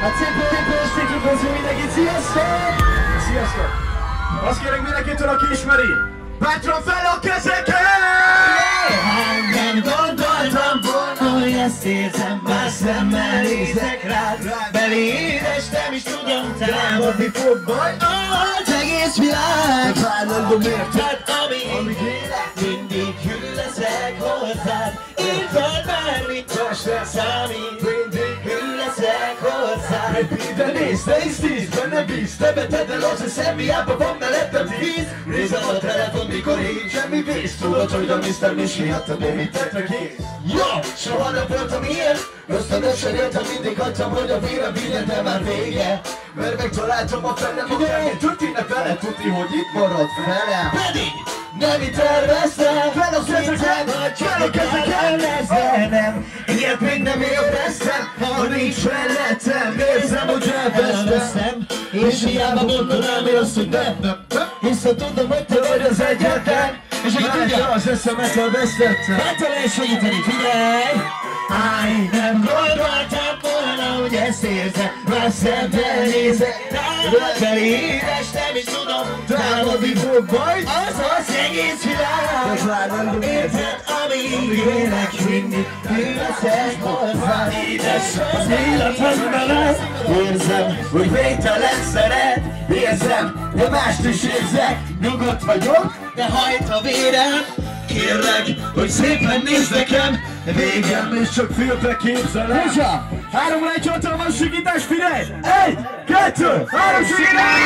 Hát szépen üdvözlünk mindenkit, sziasztok! Sziasztok! Azt kérek mindenkitől, aki ismeri, bátran fel a kezeket! Nem gondoltam volna, hogy ezt érzem, már szemmel nézek rád. Belé édestem is tudom támadni fog majd az egész világ. Vállalom érted, amíg élek, mindig hű leszek hozzád. Írtad bármit, most nem számít, mindig hű leszek hozzád. de nézd, ne is tíz, benne bíz, te beted el az eszem, hiába van mellettem tíz. Nézem a telefon, mikor így semmi víz. Tudod, hogy a Mr. Miss miatt némi tettre kész. Jó, soha nem voltam ilyen. Ösztönösen éltem, mindig hagytam, hogy a vére vigyen, de már vége. Mert megtaláltam a fenem, a fején tutinek vele, tuti, hogy itt marad velem. Pedig Nem itt terveztem, fel a kezeket, fel a kezeket. nem, Ilyet még nem éreztem, ha nincs mellettem. Érzem, hogy elvesztem, és hiába mondom rám azt, hogy nem. hiszen tudom, hogy te vagy az egyetlen. És látja az eszemet, elvesztettem. Megtalálj segíteni, figyelj! Állj, Nem gondoltam volna, hogy ezt érzem, már szemben nézek rád. Belé édestem és tudom támadni fog majd az egész világ. Érted, amíg élek, mindig hű leszek hozzá. édes az életem veled. Érzem, hogy végtelen szeret. Érzem, de mást is érzek. Nyugodt vagyok, De hajt a vérem, kérlek, hogy szépen nézd nekem. Végem és csak fülbe képzelem. Nézsa! 3-1 hatalmas sikítás, figyelj! 1, 2, 3, sikítás!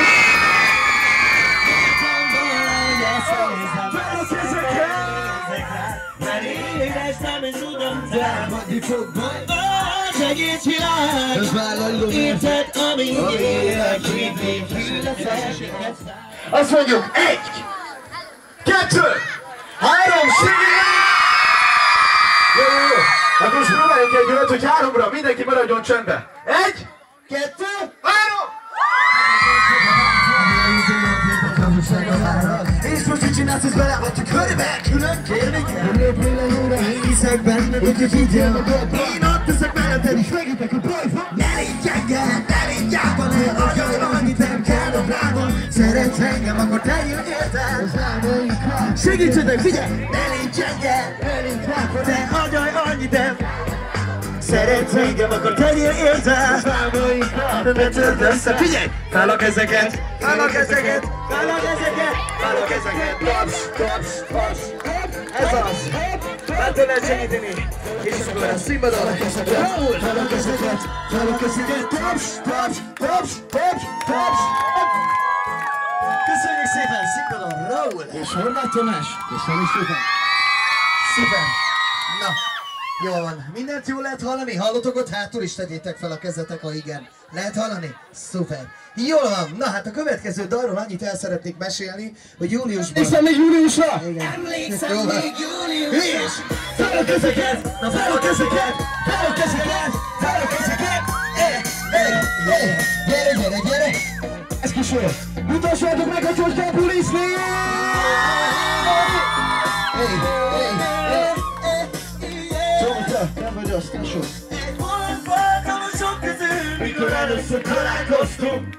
Fel a kezeket! mert édestem és tudom támadni fog majd az egész világ. ez vállalom. Érted, amíg élek, mindig hű leszek. Azt mondjuk, 1, 2, 3, sikítás! Jó. Akkor most próbáljuk egy olyat, hogy 3-ra mindenki maradjon csendbe. 1, 2, 3! És most mit csinálsz, ez belehagyjuk körbe? Külön kérni kell. Lépni le jóra, én hiszek benned, úgyhogy vigyél magadba. Én ott teszek melletted, és megítek a bajfa. Ne légy gyenge, ne légy gyáva, ne agyalj, annyit nem kell a blámon. Szeretsz engem, akkor te jön érted. Segítsetek, figyelj! Ne légy gyenge, ne légy gyáva, ne agyalj, annyit nem. Szeretsz engem, akkor tegyél érzel. Ne törd össze, figyelj! Fel a kezeket, fel a kezeket, fel a kezeket, fel a kezeket. Taps, taps, taps. Ez az. Már te lehet segíteni. És akkor a színpadon. Raúl! Fel a kezeket, fel a kezeket. Taps, taps, taps, taps, taps. Köszönjük szépen, színpadon Raúl és Horváth Tamás. Köszönjük szépen. Szépen. Na. Jól van. Mindent jól lehet hallani? Hallotok ott hátul is? Tegyétek fel a kezetek, ha igen. Lehet hallani? Szuper. Jól van. Na hát a következő dalról annyit el szeretnék mesélni, hogy júliusban... Emlékszem még júliusra? Igen. Emlékszem még júliusra. És fel a kezeket! Na fel a kezeket! Fel a kezeket! Fel a kezeket! Gyere, gyere, gyere! Ez kísérlet! Mutassátok meg, hogy kell bulizni! Nem vagy azt, tesó. Egy mondat voltam a sok közül, Mikor először találkoztunk,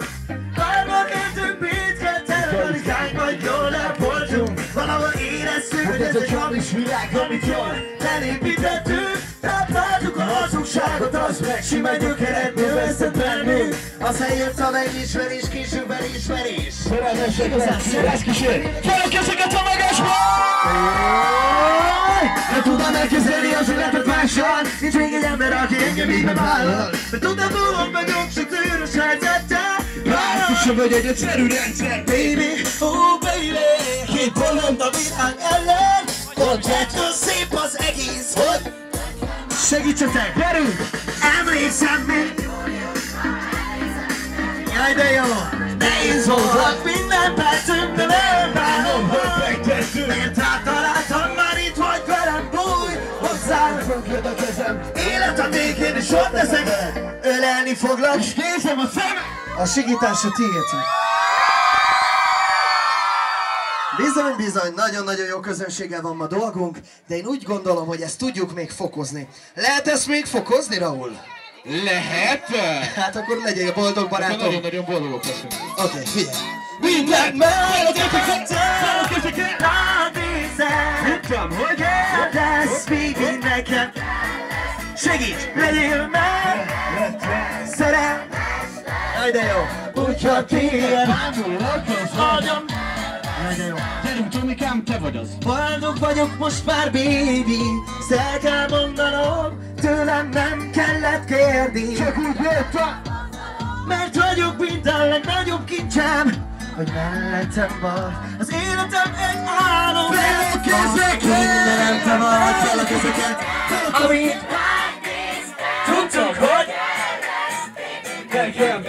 hárman értünk mindketten, alig hányban jól el voltunk. Valahol éreztük, hogy ez egy hamis világ, amit jól felépítettünk. Tápláltuk a hazugságot, az meg simán gyökeret növesztett bennünk. Aztán jött a megismerés, később elismerés. szerelmesek lesz kísér! Fel a kezeket a magasba! Nem tudom elképzelni az életet mással. Nincs még egy ember, aki engem így bevállal. Mert tudom, hogy vagyok sok tűrös helyzettel. Lássam, hogy egy egyszerű rendszer. Baby, oh baby, két bolond a világ ellen. Bontjátok szép az egész, hogy Segítsetek, gyerünk! emlékszem még. Jaj, de jó! Nehéz volt minden percünk, de nem bánom, hogy megtettünk. mert találtam már itt vagy velem, bújj hozzám. Fönköd a kezem, Élet a végén is ott leszek, ölelni foglak, s nézem a szemem. a sigítás a tiéd. Bizony, bizony, nagyon-nagyon jó közönséggel van ma dolgunk, de én úgy gondolom, hogy ezt tudjuk még fokozni. Lehet ezt még fokozni, Raúl? Lehet? Hát akkor legyél boldog barátom. Nagyon-nagyon boldogok leszünk. Oké, figyelj. Mindent megkezdek, rád nézem. Tudtam, hogy Kérdezz végig nekem. Segíts, legyél meg. Szerelem. Jaj, de jó. Hogyha téged agyam. Jaj, de jó. Gyerünk, Tomikám, te vagy az. Boldog vagyok most már, baby. Szel kell mondanom, tőlem nem kellett kérni. Csak úgy jöttem. Mert vagyok minden legnagyobb kincsem, hogy mellettem vagy. Az életem egy álom. Felekezek! Mindenem te vagy. Felekezeket! Amit tudtok, hogy Nekem.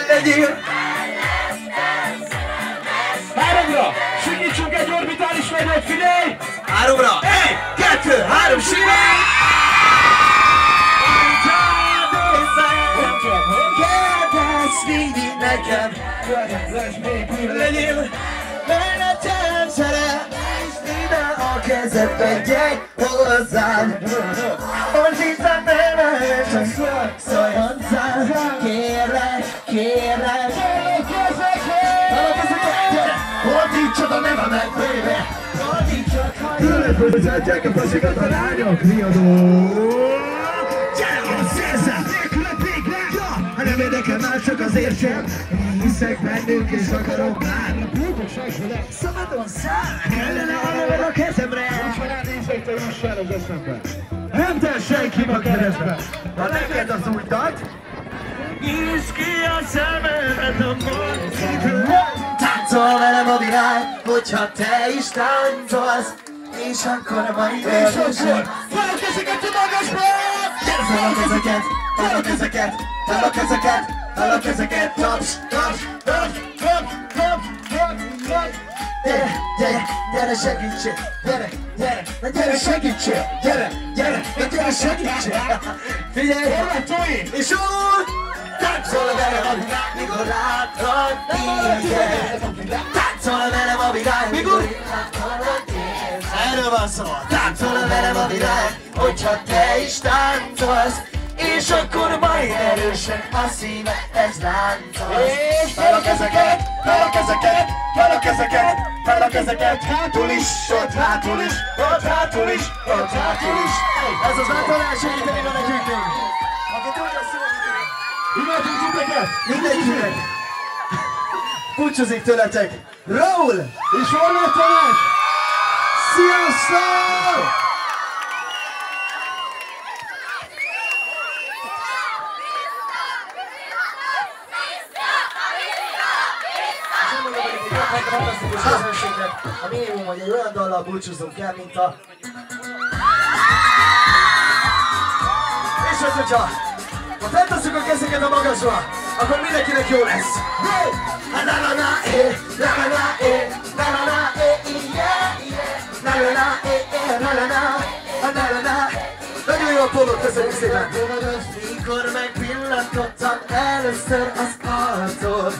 legyél. Háromra! Segítsünk egy orbitális megyet, figyelj! 3-ra! 1, 2, 3, simán! Kérdezz végig nekem. Legyél mellettem, szerelmes, ide a kezedbe, gyere hozzám. Ordítsam nevet, csak szólj hozzám. Kérlek, kérlek. Ordítsad a nevemet, baby. Ordítsad, ha Különböztetják a pasikat a lányok, riadó! Gyere, a szélszám, nélkül a végre! Ha nem érdekel már, csak azért sem. Én hiszek bennünk és akarom már. A bújtosság vele. szabadon száll. Kellene a neved a kezemre. Ha ránézek, te jussál az eszembe. Nem tesz senki a keresztbe. Ha neked az új dalt, Nyisd ki a szemedet a mozdítól. Táncol velem a világ, hogyha te is táncolsz. És akkor majd fel a kezeket a magasba! gyere fel a kezeket, fel a kezeket, fel a kezeket, fel a kezeket. Taps, taps, taps, taps, taps, taps, taps. Gyere, gyere, gyere segítsél, gyere, gyere, na gyere segítsél, gyere, gyere, na gyere segítsél. Figyelj, és úgy táncol velem a világ, mikor látlak téged. Táncol velem a világ, mikor látlak téged. Erről van szó, táncol velem a világ, hogyha te is táncolsz. És akkor majd erősen a szíve, ez láncol. És fel a kezeket, fel a kezeket, fel a kezeket, fel a kezeket. Hátul is, ott hátul is, ott hátul is, ott hátul is. Ez az általán segíteni van nekünk még. Aki tudja szólni. Imádunk titeket! Mindenkinek. Búcsúzik tőletek. Raúl! És Horváth Tamás! Sziasztok! Fantasztikus közönségnek a minimum, hogy egy olyan dallal búcsúzunk el, mint a... És hogyha feltesszük a kezeket a magasra, akkor mindenkinek jó lesz. Nagyon jó a pólót, köszönjük szépen! Mikor megpillantottam először az arcod,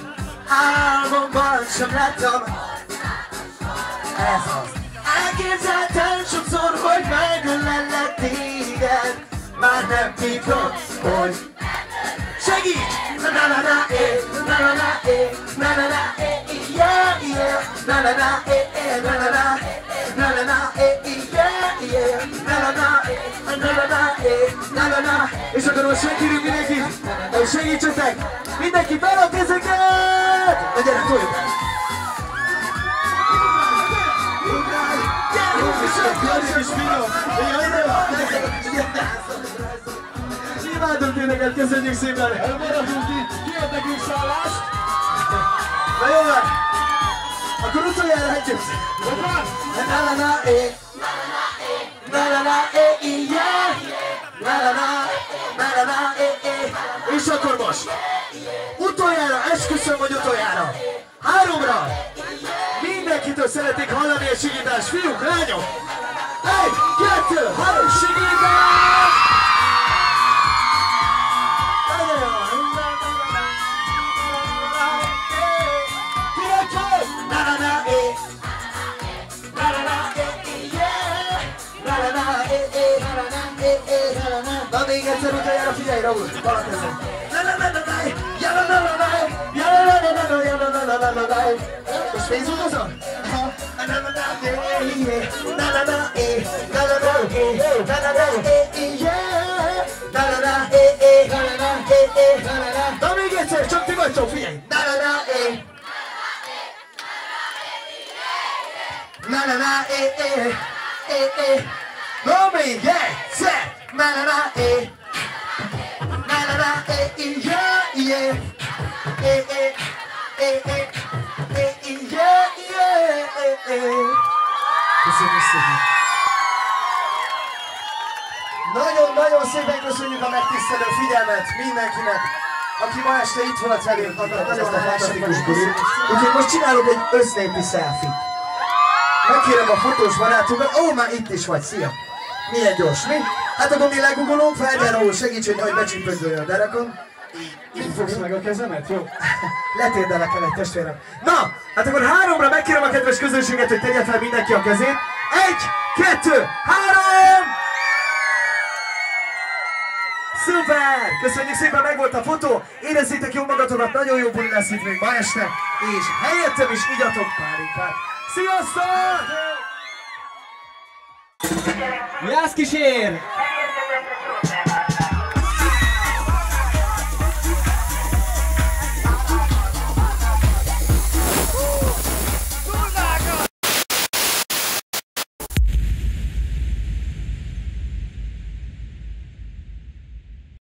álmomban sem láttam. Ez az. Elképzeltem sokszor, hogy megölellek téged. Már nem titok, hogy segíts! Na-na-na-eh, na-na-na-eh, na-na-na-eh, yeah, yeah, na-na-na-eh, na-na-na, na-na-na-eh, yeah, yeah, na-na-na-eh, na-na-na-eh, na-na-na. És akkor most megkérjük mindenkit, hogy segítsetek! Mindenki fel a kezeket! Na gyere, toljuk! Imádunk tényeket, köszönjük szépen! Elmaradunk itt, kiad nekünk szállást. Na jó van! Akkor utoljára hagyjuk! Na-na-na-eh, na-na-na-eh, yeah! Na-na-na, na-na-na-eh. És akkor most! Utoljára, esküszöm, hogy utoljára! 3-ra! Mindenkitől szeretnék hallani a sigítást, fiúk, lányok! 1, 2, 3, sigítás! Nagyon jó! Na-na-na-eh! Na-na-na-eh, yeah! Na-na-na-eh, na-na-na-eh, Na még egyszer utoljára figyelj, Raúl, alatt ezen. Most fészútozol? Na még egyszer, csak ti vagytok, figyelj! Na még egyszer! Köszönjük szépen! Nagyon-nagyon szépen köszönjük a megtisztelő figyelmet mindenkinek, aki ma este itt volt velünk, nagyon fantasztikus bulit. Úgyhogy most csinálunk egy össznépi selfie. Megkérem a fotós barátunkat, már itt is vagy, szia! Milyen gyors, mi? Hát akkor mi legugolunk, Felgyel Raúl, segíts, hogy becsípődőjön a derekon. Így fogsz meg a kezemet, jó? Letérdelek el egy testvérem. Na, hát akkor 3-ra megkérem a kedves közönséget, hogy tegye fel mindenki a kezét. 1, 2, 3! Szuper! Köszönjük szépen, megvolt a fotó. Érezzétek jól magatokat, nagyon jó buli lesz itt még ma este. És helyettem is igyatok pálinkát. Sziasztok! Jász kísér!